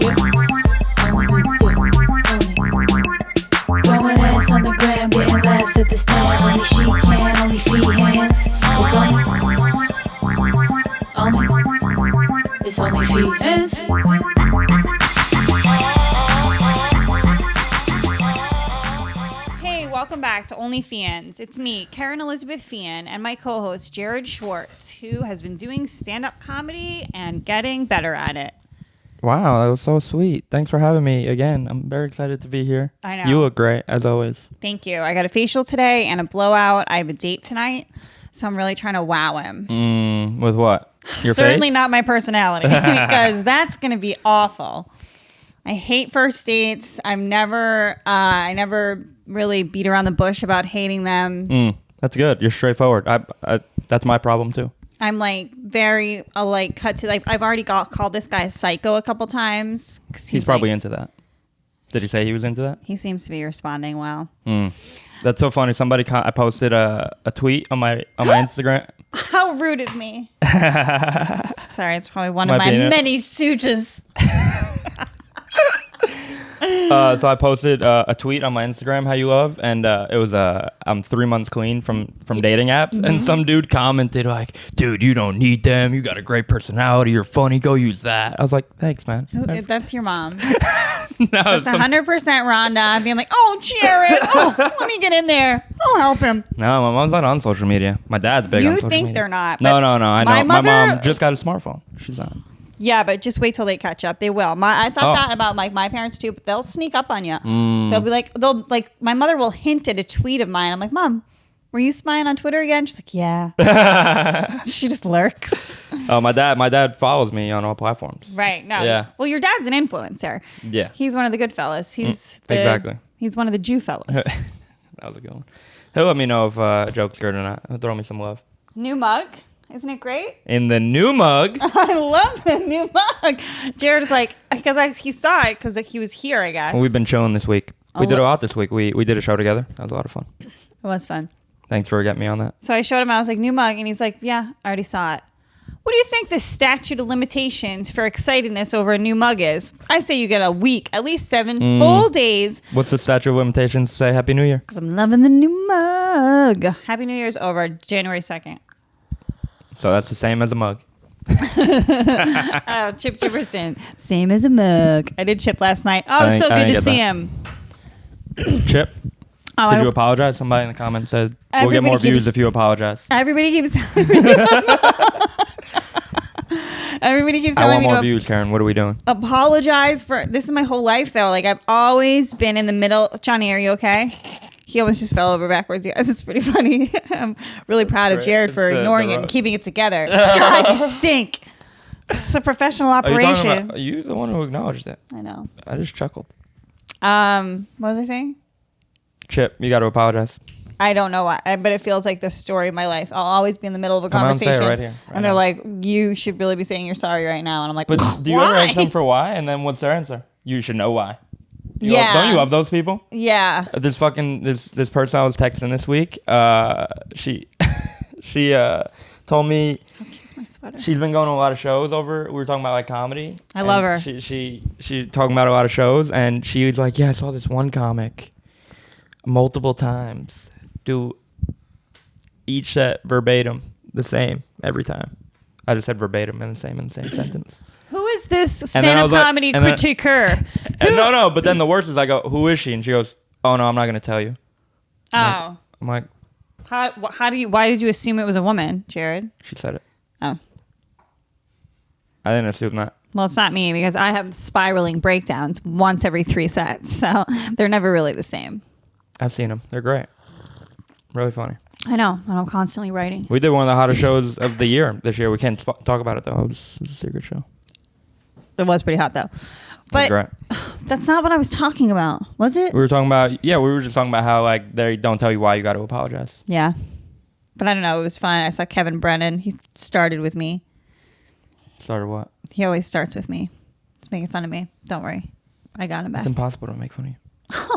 Throwing ass on the gram, getting laughs at the stand. Only she can, only Feehans. It's only Feehans. Hey, welcome back to OnlyFeehans. It's me, Kerryn Elizabeth Feehan, and my co-host Jared Schwartz, who has been doing stand-up comedy and getting better at it. Wow, that was so sweet. Thanks for having me again. I'm very excited to be here. I know. You look great, as always. Thank you. I got a facial today and a blowout. I have a date tonight, so I'm really trying to wow him. With what? Your Certainly face? not my personality, because that's going to be awful. I hate first dates. I never really beat around the bush about hating them. That's good. You're straightforward. That's my problem, too. I'm like very cut to like I've already called this guy a psycho a couple times. He's probably into that. Did he say he was into that? He seems to be responding well. That's so funny. I posted a tweet on my Instagram. How rude of me. Sorry, it's probably one of my many suitors. So I posted a tweet on my Instagram, how you love, and it was I'm 3 months clean from dating apps, and some dude commented like, dude, you don't need them, you got a great personality, you're funny, go use that. I was like, thanks, man. That's your mom. No, that's 100% Rhonda being like, oh, Jared, let me get in there, I'll help him. No, my mom's not on social media. My dad's big on social media. You think they're not? No, I know. My mom just got a smartphone. She's on. Yeah, but just wait till they catch up. They will. I thought that about my parents too, but they'll sneak up on you. They'll be like, my mother will hint at a tweet of mine. I'm like, Mom, were you spying on Twitter again? She's like, yeah. She just lurks. Oh, my dad follows me on all platforms. Right. No. Yeah. Well, your dad's an influencer. Yeah. He's one of the good fellas. Exactly. He's one of the Jew fellas. That was a good one. He'll let me know if a joke's good or not. He'll throw me some love. New mug. Isn't it great? In the new mug. I love the new mug. Jared was like, because he saw it because he was here, I guess. Well, we've been chilling this week. We did a lot this week. We did a show together. That was a lot of fun. It was fun. Thanks for getting me on that. So I showed him, I was like, new mug. And he's like, yeah, I already saw it. What do you think the statute of limitations for excitedness over a new mug is? I say you get a week, at least 7 full days. What's the statute of limitations? Say Happy New Year. Because I'm loving the new mug. Happy New Year's over January 2nd. So that's the same as a mug. Oh, Chip Jefferson. Same as a mug. I did Chip last night. Oh, it was so good to see him. Chip? Did you apologize? Somebody in the comments said, we'll get more views if you apologize. Everybody keeps telling me. I want more views, Kerryn. What are we doing? Apologize for... This is my whole life, though. Like, I've always been in the middle. Johnny, are you okay? He almost just fell over backwards. Yes, it's pretty funny. I'm really proud of Jared for ignoring it and keeping it together. God, you stink. This is a professional operation. You're the one who acknowledged it. I know. I just chuckled. What was I saying? Chip, you got to apologize. I don't know why, but it feels like the story of my life. I'll always be in the middle of a conversation. Say it right here. And they're like, you should really be saying you're sorry right now. And I'm like, but do you ever ask them for why? And then what's their answer? You should know why. Don't you love those people? Yeah. This person I was texting this week, she told me my sweater. She's been going to a lot of shows over. We were talking about like comedy. I love her. She talking about a lot of shows, and she was like, yeah, I saw this one comic multiple times do each set verbatim the same every time. I just said verbatim in the same sentence. Who is this stand-up comedy critiquer? No, but then the worst is I go, who is she? And she goes, oh no, I'm not going to tell you. I'm like, why did you assume it was a woman, Jared? She said it. Oh. I didn't assume that. Well, it's not me because I have spiraling breakdowns once every 3 sets. So they're never really the same. I've seen them. They're great. Really funny. I know. And I'm constantly writing. We did one of the hottest shows of the year this year. We can't talk about it, though. It was a secret show. It was pretty hot, though. But that's not what I was talking about, was it? We were talking about, we were just talking about how, like, they don't tell you why you got to apologize. Yeah. But I don't know. It was fun. I saw Kevin Brennan. He started with me. Started what? He always starts with me. He's making fun of me. Don't worry. I got him back. It's impossible to make fun of you.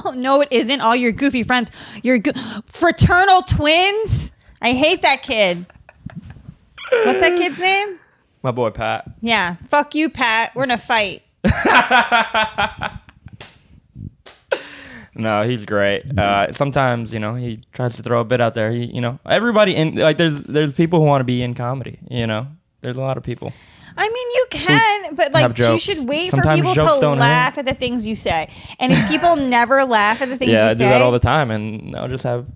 Oh, no, it isn't. All your goofy friends. Your fraternal twins. I hate that kid. What's that kid's name? My boy, Pat. Yeah. Fuck you, Pat. We're in a fight. No, he's great. Sometimes, he tries to throw a bit out there. Everybody there's people who want to be in comedy. There's a lot of people. I mean, you can, but you should wait Sometimes for people to laugh at the things you say. And if people never laugh at the things you say, I do that all the time, and I'll just have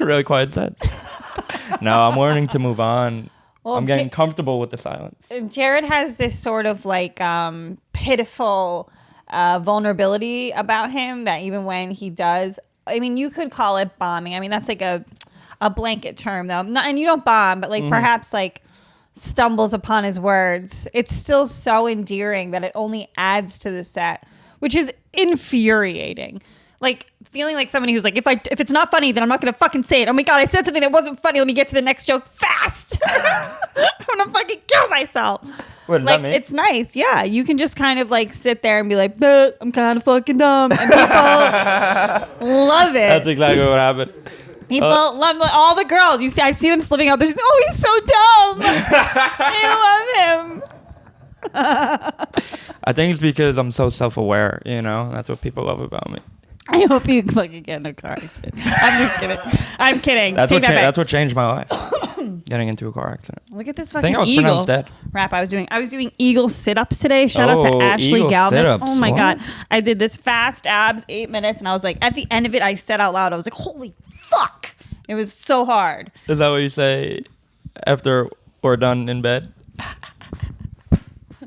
really quiet sets. No, I'm learning to move on. Well, I'm getting comfortable with the silence. Jared has this sort of pitiful vulnerability about him that even when he does, I mean, you could call it bombing. I mean, that's like a blanket term though. And you don't bomb, but perhaps stumbles upon his words. It's still so endearing that it only adds to the set, which is infuriating. Feeling like somebody who's if it's not funny, then I'm not gonna fucking say it. Oh my god, I said something that wasn't funny. Let me get to the next joke fast. I'm gonna fucking kill myself. What does that mean? It's nice. Yeah, you can just kind of sit there and be like, I'm kind of fucking dumb, and people love it. That's exactly what happened. People love all the girls. I see them slipping out. They're just, oh, he's so dumb. I love him. I think it's because I'm so self-aware. That's what people love about me. I hope you fucking get in a car accident. I'm just kidding. I'm kidding. That's what changed my life. Getting into a car accident. Look at this fucking I was eagle pronounced dead. rap I was doing. I was doing eagle sit-ups today. Shout out to Ashley Galvin. Sit-ups. Oh my What? god. I did this fast abs 8 minutes, and I was at the end of it, I said out loud, I was like, holy fuck. It was so hard. Is that what you say after we're done in bed?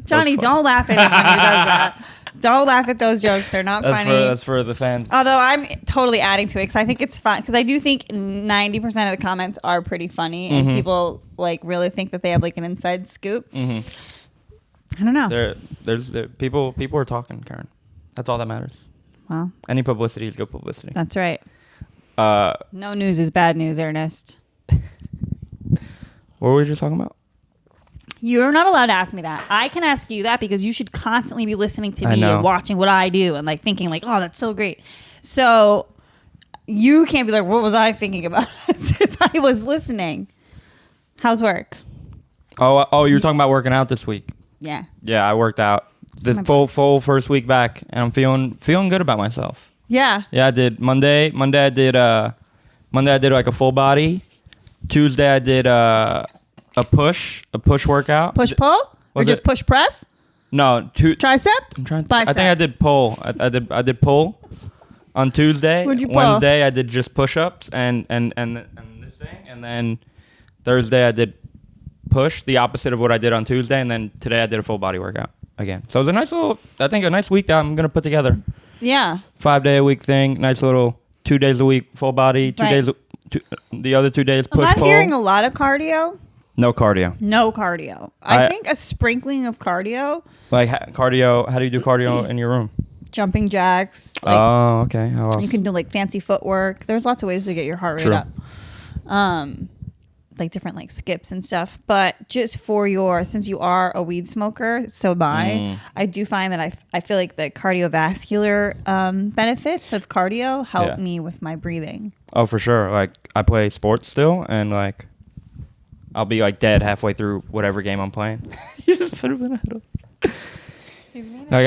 Johnny, don't laugh at him when he does that. Don't laugh at those jokes. They're not funny. That's for the fans. Although I'm totally adding to it because I think it's fun. Because I do think 90% of the comments are pretty funny, and people really think that they have an inside scoop. I don't know. There's people are talking, Kerryn. That's all that matters. Well, any publicity is good publicity. That's right. No news is bad news, Ernest. What were we just talking about? You're not allowed to ask me that. I can ask you that because you should constantly be listening to me and watching what I do and thinking oh, that's so great. So you can't be what was I thinking about if I was listening? How's work? Oh, you're talking about working out this week. Yeah. Yeah, I worked out the full first week back, and I'm feeling good about myself. Yeah. Yeah, I did Monday I did a full body. Tuesday I did a push workout. Push pull? Or just push press? No, tricep? I'm trying to bicep. I think I did pull. I did pull on Tuesday. What'd you pull? Wednesday I did just push-ups and this thing, and then Thursday I did push, the opposite of what I did on Tuesday, and then today I did a full body workout again. So it was a nice week that I'm going to put together. Yeah. 5-day a week thing, nice little 2 days a week full body, the other 2 days push pull. I'm hearing a lot of cardio. No cardio. No cardio. I think a sprinkling of cardio. Cardio, how do you do cardio in your room? Jumping jacks. Oh, okay. How else? You can do fancy footwork. There's lots of ways to get your heart rate up. Different skips and stuff. But just since you are a weed smoker, so I do find that I feel like the cardiovascular benefits of cardio help me with my breathing. Oh, for sure. I play sports still, and I'll be dead halfway through whatever game I'm playing. You just put him in a head.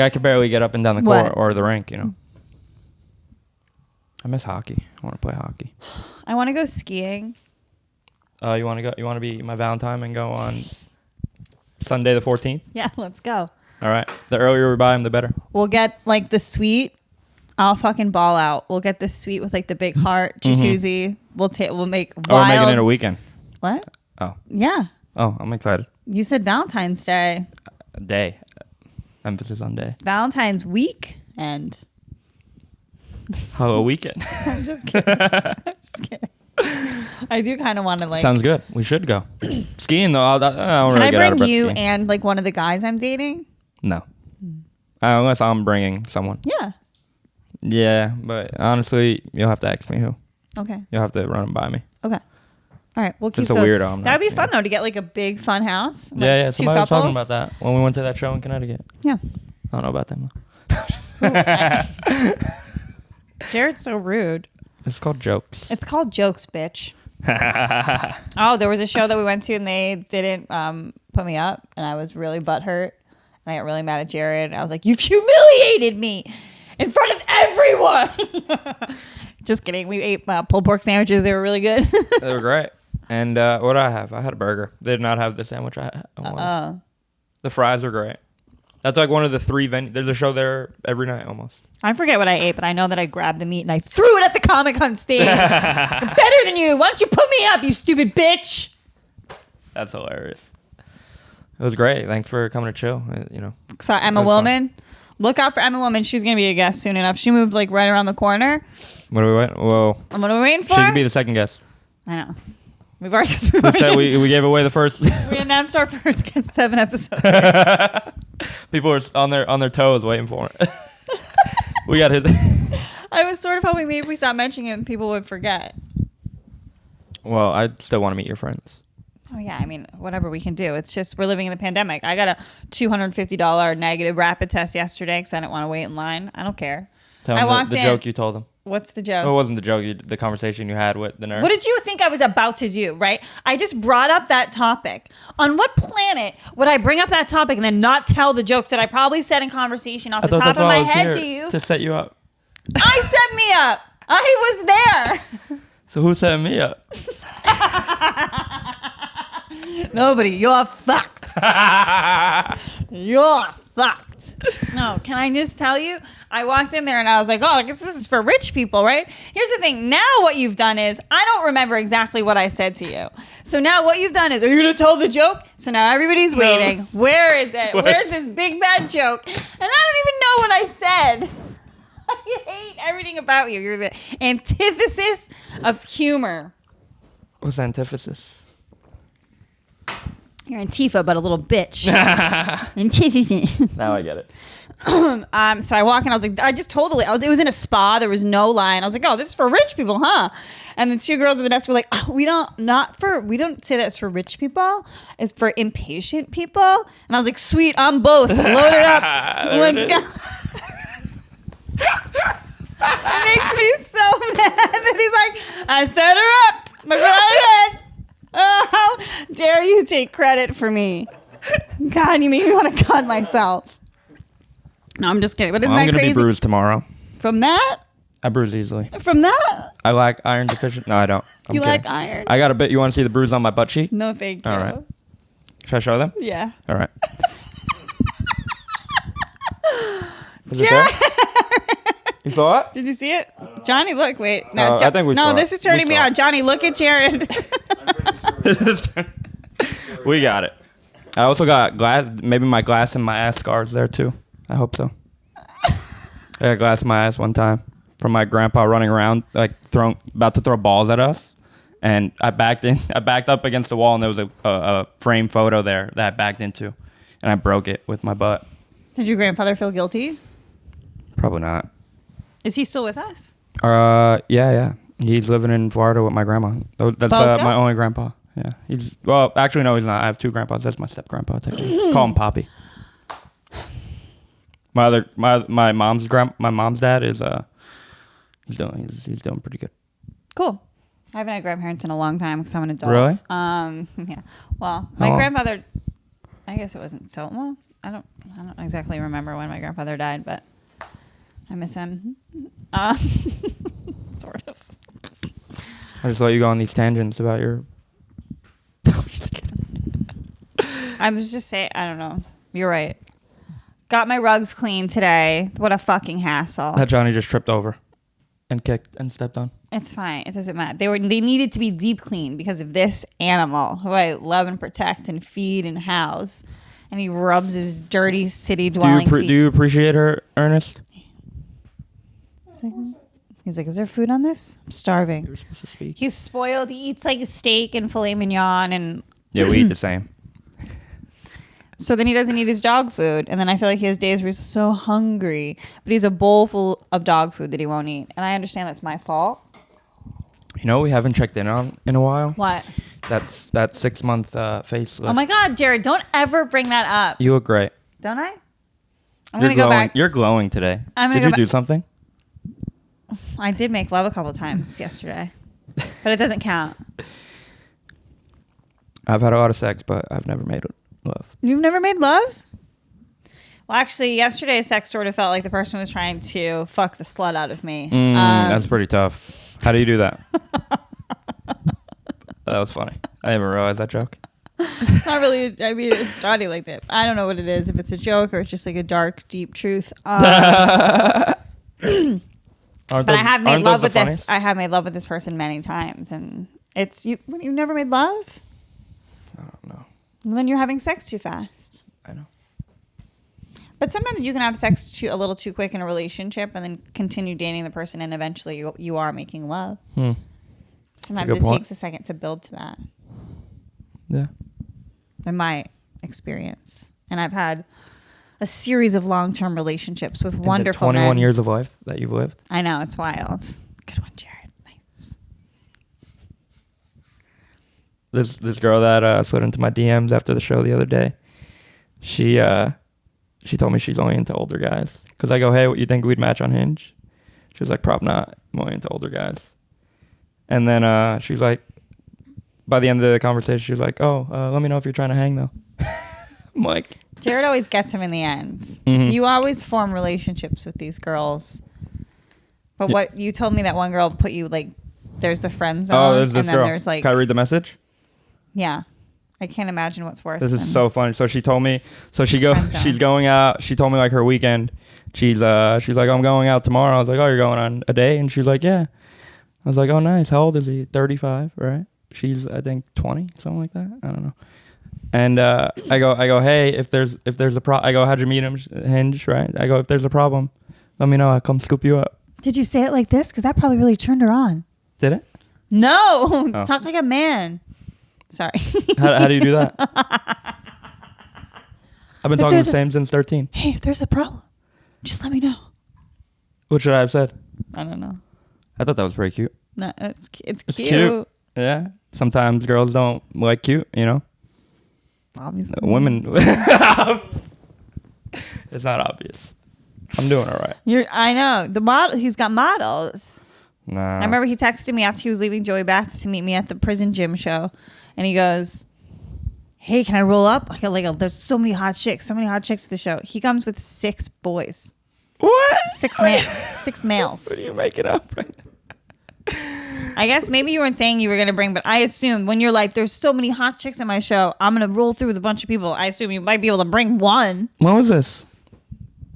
I could barely get up and down the court or the rink, I miss hockey. I want to play hockey. I want to go skiing. You want to go? You want to be my Valentine and go on Sunday the 14th? Yeah, let's go. All right. The earlier we buy them, the better. We'll get the suite. I'll fucking ball out. We'll get the suite with the big heart jacuzzi. We'll make wild. Oh, we're making it a weekend. What? Oh. Yeah. Oh, I'm excited. You said Valentine's Day. Day. Emphasis on day. Valentine's week and. Oh, a weekend. I'm just kidding. I do kind of want to Sounds good. We should go. Skiing though. Can I bring you and one of the guys I'm dating? No. Unless I'm bringing someone. Yeah. Yeah, but honestly, you'll have to ask me who. Okay. You'll have to run them by me. Okay. All right, we'll keep. It's a weirdo. That'd be fun though to get a big fun house. Yeah. Two Somebody was couples. talking about that when we went to that show in Connecticut. Yeah. I don't know about them though. Jared's so rude. It's called jokes. It's called jokes, bitch. Oh, there was a show that we went to and they didn't put me up, and I was really butthurt. And I got really mad at Jared. I was like, you've humiliated me in front of everyone. Just kidding. We ate pulled pork sandwiches. They were really good. They were great. And what did I have? I had a burger. They did not have the sandwich I wanted. The fries were great. That's like one of the 3 venues. There's a show there every night almost. I forget what I ate, but I know that I grabbed the meat and I threw it at the comic on stage. I'm better than you. Why don't you put me up, you stupid bitch? That's hilarious. It was great. Thanks for coming to chill. So Emma Willman. Look out for Emma Willman. She's going to be a guest soon enough. She moved like right around the corner. What are we waiting? Whoa. What are we waiting for? She could be the second guest. I know. We've already we gave away the first. We announced our first guest 7 episodes. People are on their toes waiting for it. We got his. I was sort of hoping maybe if we stopped mentioning it, people would forget. Well, I still want to meet your friends. Oh yeah, I mean, whatever we can do. It's just we're living in the pandemic. I got a $250 negative rapid test yesterday because I didn't want to wait in line. I don't care. Tell them the joke you told them. What's the joke? Well, it wasn't the joke. The conversation you had with the nurse. What did you think I was about to do, right? I just brought up that topic. On what planet would I bring up that topic and then not tell the jokes that I probably said in conversation off the top of my head to you? To set you up. I set me up. I was there. So who set me up? Nobody. You're fucked. You're fucked. No, can I just tell you? I walked in there and I was like, oh, I guess this is for rich people, right? Here's the thing. Now what you've done is I don't remember exactly what I said to you. So now what you've done is, are you going to tell the joke? So now everybody's waiting. Where is it? Where's this big bad joke? And I don't even know what I said. I hate everything about you. You're the antithesis of humor. What's antithesis? You're Antifa, but a little bitch. Antifa. Now I get it. So I walk in, I was like, I just totally, it was in a spa, there was no line. I was like, oh, this is for rich people, huh? And the 2 girls at the desk were like, oh, we don't say that's for rich people. It's for impatient people. And I was like, sweet, I'm both. Load it up. Let's go. It makes me so mad that he's like, I set her up. Look what I did. Oh, how dare you take credit for me? God, you made me want to cut myself. No, I'm just kidding. But isn't that crazy? I'm going to be bruised tomorrow. From that? I bruise easily. From that? I lack iron deficient. No, I don't. You lack iron? I got a bit. You want to see the bruise on my butt cheek? No, thank you. All right. Should I show them? Yeah. All right. Jared! You saw it? Did you see it? Johnny, look, wait. No, I think we saw it. this is turning me on. Johnny, look at Jared. We got it. I also got glass, maybe my glass and my ass scars there too. I hope so. I got glass in my ass one time from my grandpa running around, like about to throw balls at us. And I backed up against the wall, and there was a framed photo there that I backed into, and I broke it with my butt. Did your grandfather feel guilty? Probably not. Is he still with us? Yeah. He's living in Florida with my grandma. That's my only grandpa. Yeah. Actually, no, he's not. I have 2 grandpas. That's my step grandpa. Call him Poppy. My mom's dad is he's doing pretty good. Cool. I haven't had grandparents in a long time because I'm an adult. Really? Yeah. Well, my grandfather, I guess it wasn't so well. I don't exactly remember when my grandfather died, but I miss him. Sort of. I just let you go on these tangents about your. I'm just kidding. I was just saying, I don't know. You're right. Got my rugs clean today. What a fucking hassle. That Johnny just tripped over and kicked and stepped on. It's fine. It doesn't matter. They needed to be deep cleaned because of this animal who I love and protect and feed and house. And he rubs his dirty city dwelling feet. Do you appreciate her, Ernest? He's like, is there food on this? I'm starving. You were supposed to speak. He's spoiled. He eats like a steak and filet mignon and. Yeah, we eat the same. So then he doesn't eat his dog food. And then I feel like he has days where he's so hungry. But he's a bowl full of dog food that he won't eat. And I understand that's my fault. You know, we haven't checked in on in a while. What? That's that 6-month facelift. Oh my God, Jared, don't ever bring that up. You look great. Don't I? I'm going to go back. You're glowing today. Did you do something? I did make love a couple times yesterday. But it doesn't count. I've had a lot of sex, but I've never made love. You've never made love? Well, actually, yesterday's sex sort of felt like the person was trying to fuck the slut out of me. That's pretty tough. How do you do that? That was funny. I didn't even realize that joke. Not really. I mean, Johnny liked it. I don't know what it is. If it's a joke or it's just like a dark, deep truth. But I have made love with this. I have made love with this person many times, and it's you. You've never made love? I don't know. Well, then you're having sex too fast. I know. But sometimes you can have sex a little too quick in a relationship, and then continue dating the person, and eventually you are making love. Sometimes it takes a second to build to that. Yeah. In my experience, and I've had a series of long-term relationships with wonderful 21 men. years of life that you've lived. I know, it's wild. Good one, Jared. Nice. This girl that slid into my DMs after the show the other day, she told me she's only into older guys. Because I go, hey, what you think we'd match on Hinge? She was like, probably not. I'm only into older guys. And then she was like, by the end of the conversation, she was like, oh, let me know if you're trying to hang, though. I'm like... Jared always gets him in the end. Mm-hmm. You always form relationships with these girls. But what you told me that one girl put you, like, there's the friend zone. Oh, there's this and then girl. There's like... Can I read the message? Yeah. I can't imagine what's worse. This is so funny. So she told me, she's going out. She told me, like, her weekend. She's like, I'm going out tomorrow. I was like, oh, you're going on a day? And she's like, yeah. I was like, oh, nice. How old is he? 35, right? She's, I think, 20, something like that. I don't know. And I go, hey, if there's a problem, I go, how'd you meet him? Hinge, right? I go, if there's a problem, let me know. I'll come scoop you up. Did you say it like this? Because that probably really turned her on. Did it? No. Oh. Talk like a man. Sorry. How do you do that? I've been talking the same since 13. Hey, if there's a problem, just let me know. What should I have said? I don't know. I thought that was pretty cute. No, it's cute. Yeah. Sometimes girls don't like cute, you know? Obviously. Women. It's not obvious. I'm doing all right. I know. The model. He's got models. Nah. I remember he texted me after he was leaving Joey Bats to meet me at the prison gym show. And he goes, hey, can I roll up? I go, like, there's so many hot chicks at the show. He comes with 6 boys. What? 6 males. What are you making up right now? I guess maybe you weren't saying you were going to bring, but I assumed when you're like, there's so many hot chicks at my show, I'm going to roll through with a bunch of people. I assume you might be able to bring one. When was this?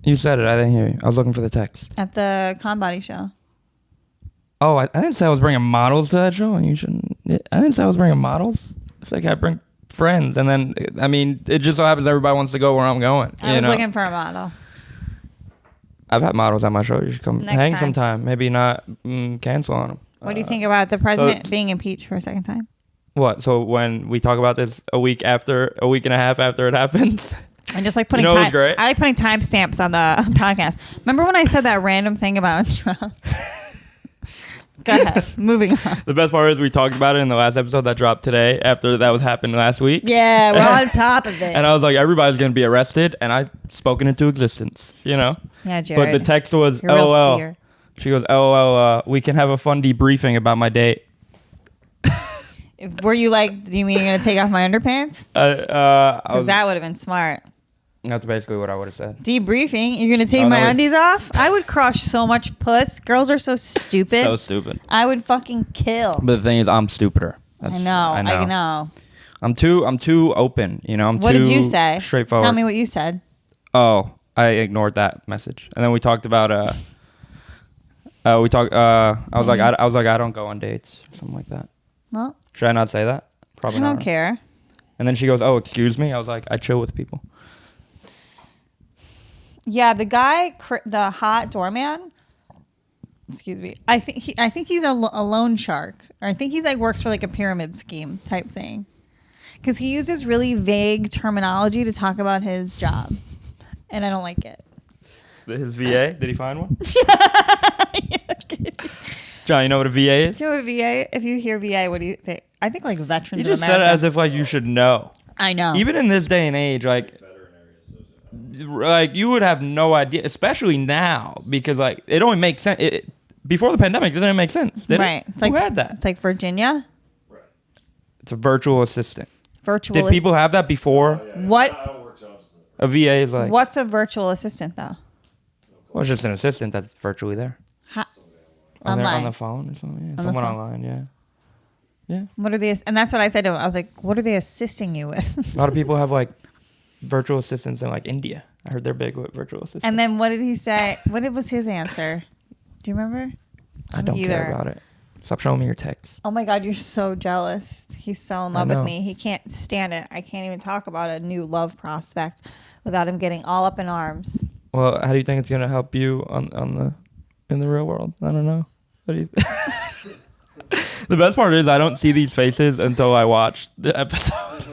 You said it. I didn't hear you. I was looking for the text. At the Con Body show. Oh, I didn't say I was bringing models to that show, and you shouldn't. I didn't say I was bringing models. It's like I bring friends, and then, I mean, it just so happens everybody wants to go where I'm going. I was looking for a model. I've had models at my show. You should come Next hang time. sometime. Maybe not cancel on them. What do you think about the president being impeached for a second time? What? So when we talk about this a week and a half after it happens, And just like putting You know what's great? I like putting timestamps on the podcast. Remember when I said that random thing about Trump? Go ahead. Moving on. the best part is we talked about it in the last episode that dropped today after that was happened last week. Yeah, we're on top of it. And I was like, everybody's going to be arrested. And I spoken into existence, you know? Yeah, Jared. But the text was, You're a real LOL. seer. She goes, LOL, we can have a fun debriefing about my date. Were you like, do you mean you're going to take off my underpants? Because that would have been smart. That's basically what I would have said. Debriefing? You're going to take my undies off? I would crush so much puss. Girls are so stupid. So stupid. I would fucking kill. But the thing is, I'm stupider. I know. I'm too open, you know? What did you say? Straightforward. Tell me what you said. Oh, I ignored that message. And then we talked about, I was like, I don't go on dates or something like that. Well, should I not say that? Probably I not. don't care. And then she goes, oh, excuse me. I was like, I chill with people. Yeah, the guy, the hot doorman. Excuse me. I think he's a loan shark, or I think he's like works for like a pyramid scheme type thing, because he uses really vague terminology to talk about his job, and I don't like it. His VA? Did he find one? John, you know what a VA is? Do you know what VA? If you hear VA, what do you think? I think like Veterans You just of America. said it as if like you should know. I know. Even in this day and age, like you would have no idea, especially now, because like it only makes sense. Before the pandemic, it didn't make sense. Did right. It? Who had that? It's like Virginia. Right. It's a virtual assistant. Virtual. Did people have that before? What? A VA is like... What's a virtual assistant, though? Well, it's just an assistant that's virtually there. On the phone or something. Yeah. Someone online, yeah. Yeah. What are they... And that's what I said to him. I was like, what are they assisting you with? A lot of people have, like, virtual assistants in, like, India. I heard they're big with virtual assistants. And then what did he say? What was his answer? Do you remember? I don't care about it. Stop showing me your texts. Oh my God, you're so jealous. He's so in love with me. He can't stand it. I can't even talk about a new love prospect without him getting all up in arms. Well, how do you think it's gonna help you in the real world? I don't know. What do you The best part is I don't see these faces until I watch the episode.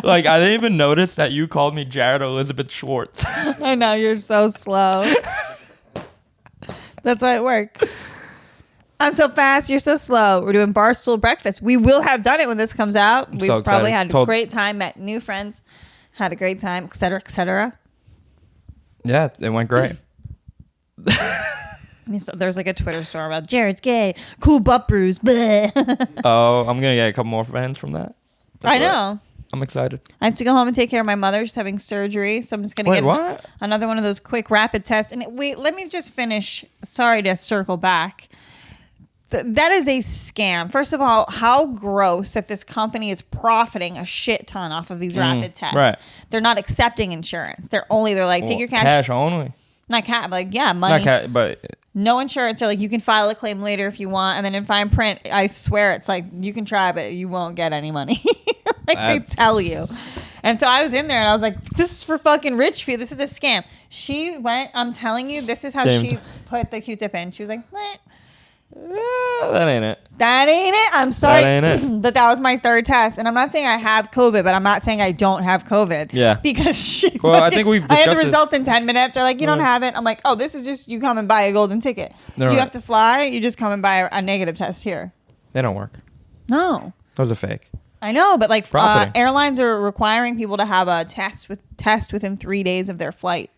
Like I didn't even notice that you called me Jared Elizabeth Schwartz. I know, you're so slow. That's why it works. I'm so fast, you're so slow. We're doing Barstool Breakfast. We will have done it when this comes out. We so probably had a great time, met new friends, had a great time, etc., etc. Yeah, it went great. So there's like a Twitter story about Jared's gay, cool butt bruise. Bleh. Oh, I'm gonna get a couple more fans from that. I know. I'm excited. I have to go home and take care of my mother. She's having surgery, so I'm just gonna get another one of those quick rapid tests. And wait, let me just finish. Sorry to circle back. That is a scam. First of all, how gross that this company is profiting a shit ton off of these rapid tests. Right. They're not accepting insurance. They're like, take your cash. Cash only. Not cash, like, yeah, money. Not cash, but... No insurance. Or like, you can file a claim later if you want. And then in fine print, I swear it's like, you can try, but you won't get any money. Like they tell you. And so I was in there and I was like, this is for fucking rich people. This is a scam. She went, I'm telling you, this is how she put the Q-tip in. She was like, what? That ain't it. That ain't it. I'm sorry. That ain't it. But that was my third test. And I'm not saying I have COVID, but I'm not saying I don't have COVID. Yeah. Because I think we've discussed I had the results in 10 minutes. They're like, you don't have it. I'm like, oh, this is just you come and buy a golden ticket. You have to fly. You just come and buy a negative test here. They don't work. No. Those are fake. I know, but like Profiting. airlines are requiring people to have a test within 3 days of their flight.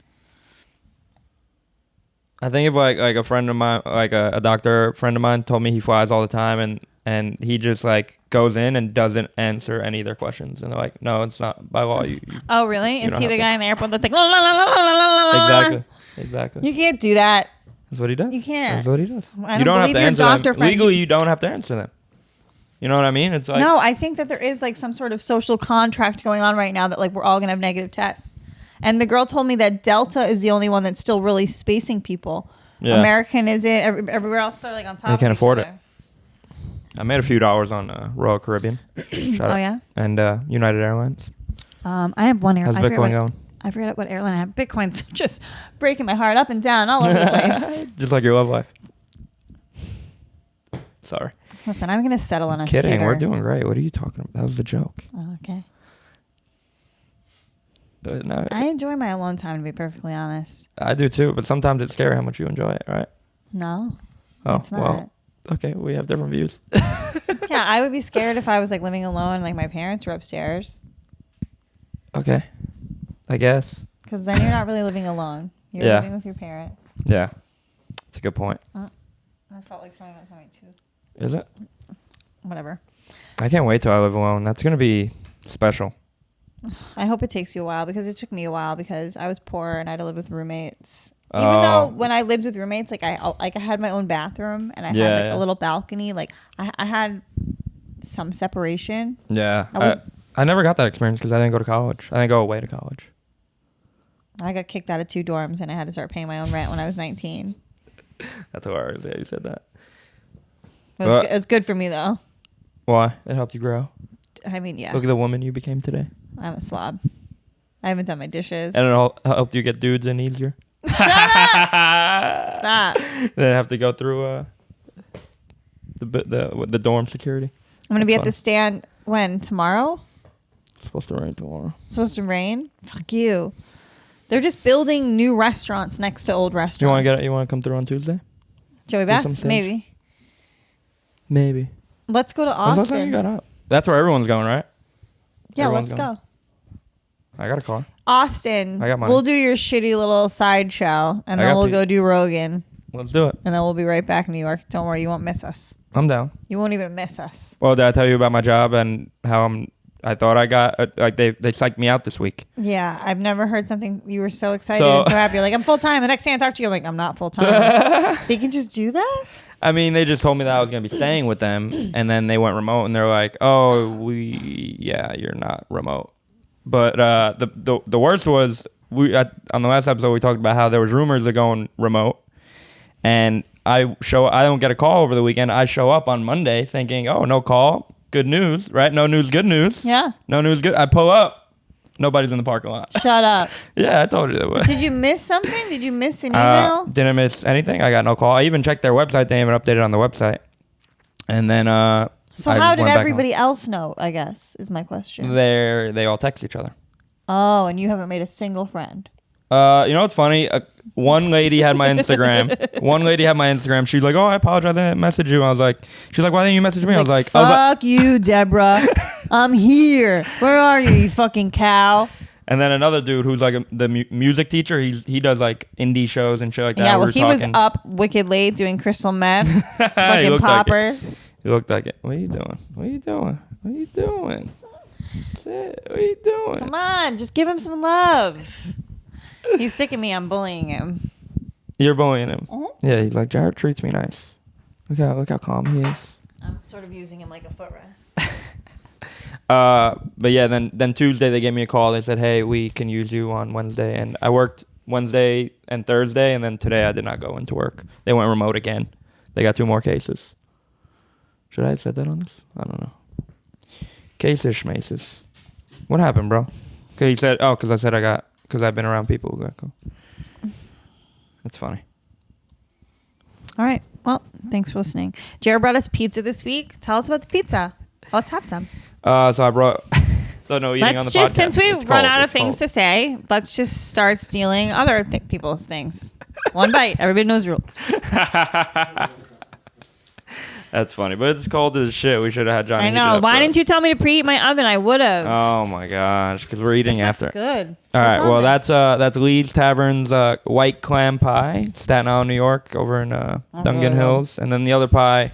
I think if like a friend of mine, like a doctor friend of mine told me he flies all the time and he just like goes in and doesn't answer any of their questions. And they're like, no, it's not by law. Oh, really? Is he the guy in the airport that's like, la, la, la, la, la, la, la. Exactly. You can't do that. That's what he does. You can't. That's what he does. You don't have to answer them. Legally, you don't have to answer them. You know what I mean? It's like, no, I think that there is like some sort of social contract going on right now that like we're all going to have negative tests. And the girl told me that Delta is the only one that's still really spacing people. Yeah. American isn't. Everywhere else they're like on top. They can't afford it. I made a few dollars on Royal Caribbean. Yeah? And United Airlines. I have one airline. How's Bitcoin going? I forget what airline I have. Bitcoin's just breaking my heart up and down all over the place. Just like your love life. Sorry. Listen, I'm going to settle on a kidding. sitter. We're doing great. What are you talking about? That was a joke. Oh, okay. No, I enjoy my alone time, to be perfectly honest. I do too, but sometimes it's scary how much you enjoy it, right? No. Oh, it's not. well. Okay, we have different views. Yeah, I would be scared if I was like living alone, like my parents were upstairs. Okay. I guess. Because then you're not really living alone. You're living with your parents. Yeah. That's a good point. I felt like throwing out my tooth. Is it? Whatever. I can't wait till I live alone. That's going to be special. I hope it takes you a while because it took me a while because I was poor and I had to live with roommates. Even though when I lived with roommates, like I had my own bathroom and I had like a little balcony. Like I had some separation. Yeah. I never got that experience because I didn't go to college. I didn't go away to college. I got kicked out of 2 dorms and I had to start paying my own rent when I was 19. That's hilarious. Yeah, you said that. It was good for me though. Why? It helped you grow. I mean, yeah. Look at the woman you became today. I'm a slob. I haven't done my dishes. And it all helped you get dudes in easier. Shut up! Stop. Then have to go through the dorm security. I'm gonna be at the stand when tomorrow. It's supposed to rain tomorrow. It's supposed to rain? Fuck you. They're just building new restaurants next to old restaurants. You want to come through on Tuesday? Joey Bats? Maybe. Let's go to Austin. When's the last time you got out? That's where everyone's going, right? Yeah, let's go. I got a car. Austin. I got money. We'll do your shitty little sideshow, and then we'll go do Rogan. Let's do it. And then we'll be right back in New York. Don't worry, you won't miss us. I'm down. You won't even miss us. Well, did I tell you about my job and how I'm I thought I got like they psyched me out this week. Yeah, I've never heard something. You were so excited and so happy. You're like, I'm full time. The next day I talk to you, I'm like, I'm not full time. They can just do that? I mean, they just told me that I was gonna be staying with them, and then they went remote, and they're like, "Oh, you're not remote." But the worst was on the last episode we talked about how there was rumors of going remote, and I don't get a call over the weekend. I show up on Monday thinking, "Oh, no call, good news, right? No news, good news." Yeah. No news, good. I pull up. Nobody's in the parking lot. Shut up. Yeah, I told you that way. Did you miss something? Did you miss an email? Didn't miss anything. I got no call. I even checked their website. They haven't updated on the website. And then so how did everybody else know, I guess, is my question. They all text each other. Oh, and you haven't made a single friend. You know what's funny? One lady had my Instagram. She's like, "Oh, I apologize. I didn't message you." I was like, "She's like, why didn't you message me?" I was like, "Fuck you, Deborah. I'm here. Where are you, you fucking cow?" And then another dude who's like the music teacher. He does like indie shows and shit like that. Yeah, well, he was up wicked late doing crystal meth, fucking poppers. He looked like it. What are you doing? What are you doing? What are you doing? What are you doing? Come on, just give him some love. He's sick of me. I'm bullying him. You're bullying him. Mm-hmm. Yeah, he's like, Jared treats me nice. Look how calm he is. I'm sort of using him like a footrest. But yeah, then Tuesday they gave me a call. They said, "Hey, we can use you on Wednesday." And I worked Wednesday and Thursday, and then today I did not go into work. They went remote again. They got 2 more cases. Should I have said that on this? I don't know. Cases schmaces. What happened, bro? Cause he said, because I've been around people who got COVID. That's funny. All right. Well, thanks for listening. Jared brought us pizza this week. Tell us about the pizza. Let's have some. So I brought. So no eating on the podcast. Since we run out of things to say, let's just start stealing other people's things. One bite. Everybody knows rules. That's funny, but it's cold as shit. We should have had Johnny. I know. Why didn't you tell me to preheat my oven? I would have. Oh my gosh, because we're eating after. Good. All right. Well, that's Lee's Tavern's white clam pie, Staten Island, New York, over in Dungan Hills, and then the other pie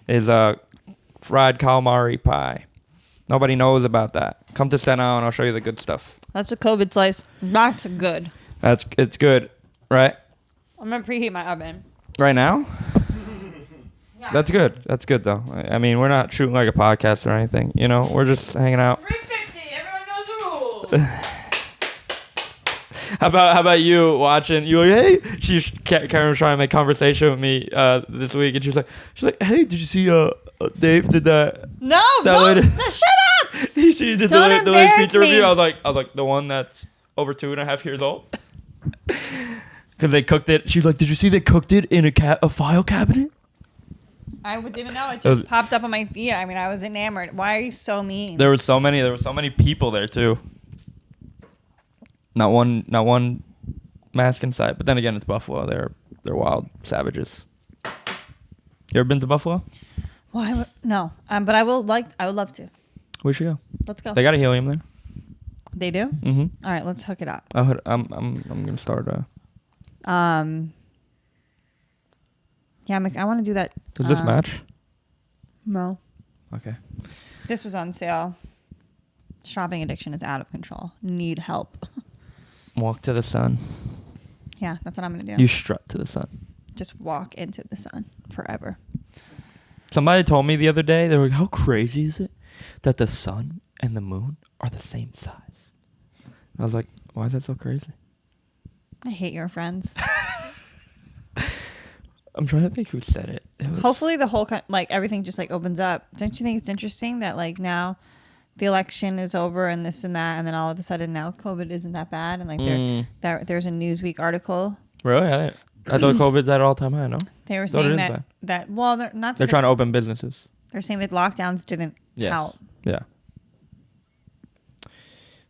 is fried calamari pie. Nobody knows about that. Come to Staten Island. I'll show you the good stuff. That's a COVID slice. That's good. It's good, right? I'm gonna preheat my oven. Right now? Yeah. That's good. That's good though. I mean, we're not shooting like a podcast or anything. You know, we're just hanging out. 350. Everyone knows the rules. How about you watching? You like, hey, Kerryn was trying to make conversation with me this week, and she's like, hey, did you see Dave did that? No, lady. Shut up. He did Don't the latest pizza me. review. I was like the one that's over 2.5 years old. Because they cooked it. She was like, did you see they cooked it in a file cabinet? I didn't know. It just popped up on my feed. I mean, I was enamored. Why are you so mean? There were so many people there too. Not one mask in sight. But then again, it's Buffalo. They're wild savages. You ever been to Buffalo? Well, no. But I would love to. We should go. Let's go. They got a helium there. They do? Mm-hmm. All right, let's hook it up. I'm gonna start. Yeah, I want to do that. Does this match? No. Okay. This was on sale. Shopping addiction is out of control. Need help. Walk to the sun. Yeah, that's what I'm gonna do. You strut to the sun. Just walk into the sun forever. Somebody told me the other day, they were like, how crazy is it that the sun and the moon are the same size? I was like, why is that so crazy? I hate your friends. I'm trying to think who said it. Hopefully the whole everything just opens up. Don't you think it's interesting that now the election is over and this and that, and then all of a sudden now COVID isn't that bad, and there's a Newsweek article. Really? I thought COVID's at an all-time high. No, they were saying that they're not. They're trying to open businesses. They're saying that lockdowns didn't help. Yeah.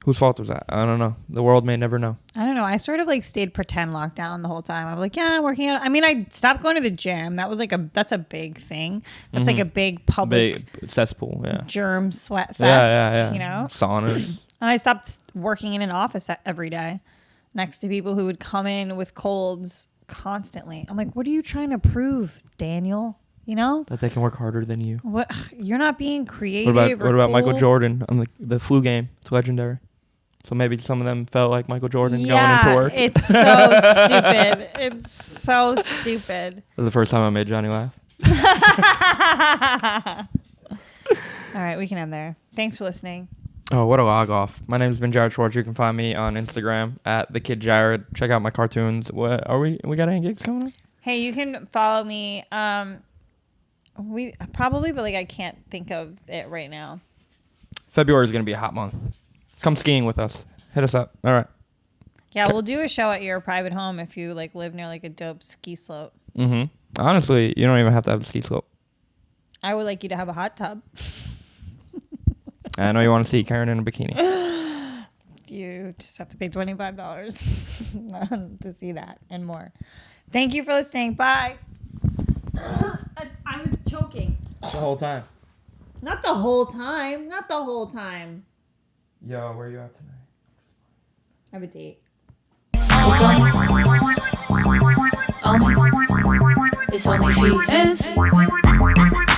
Whose fault was that? I don't know. The world may never know. I don't know. I sort of stayed pretend lockdown the whole time. I'm like, yeah, I'm working out. I mean, I stopped going to the gym. That was that's a big thing. That's a big public cesspool. Yeah. Germ sweat fest. Yeah. You know. Saunas. And I stopped working in an office every day next to people who would come in with colds constantly. I'm like, what are you trying to prove, Daniel? You know? That they can work harder than you. What? You're not being creative. What about Michael cool? Jordan on the flu game? It's legendary. So maybe some of them felt like Michael Jordan going Yeah, into work. it's so stupid. It's so stupid. That was the first time I made Johnny laugh. All right, we can end there. Thanks for listening. Oh, what a log off. My name's been Jared Schwartz. You can find me on Instagram at @thekidjared. Check out my cartoons. What are we got any gigs coming up? Hey, you can follow me. We probably, but like I can't think of it right now. February is going to be a hot month. Come skiing with us. Hit us up. All right. Yeah, we'll do a show at your private home if you like live near like a dope ski slope. Mm-hmm. Honestly, you don't even have to have a ski slope. I would like you to have a hot tub. I know you want to see Kerryn in a bikini. You just have to pay $25 to see that and more. Thank you for listening. Bye. I was choking. The whole time. Not the whole time. Not the whole time. Yo, where you at tonight? I have a date. It's only OnlyFeehans.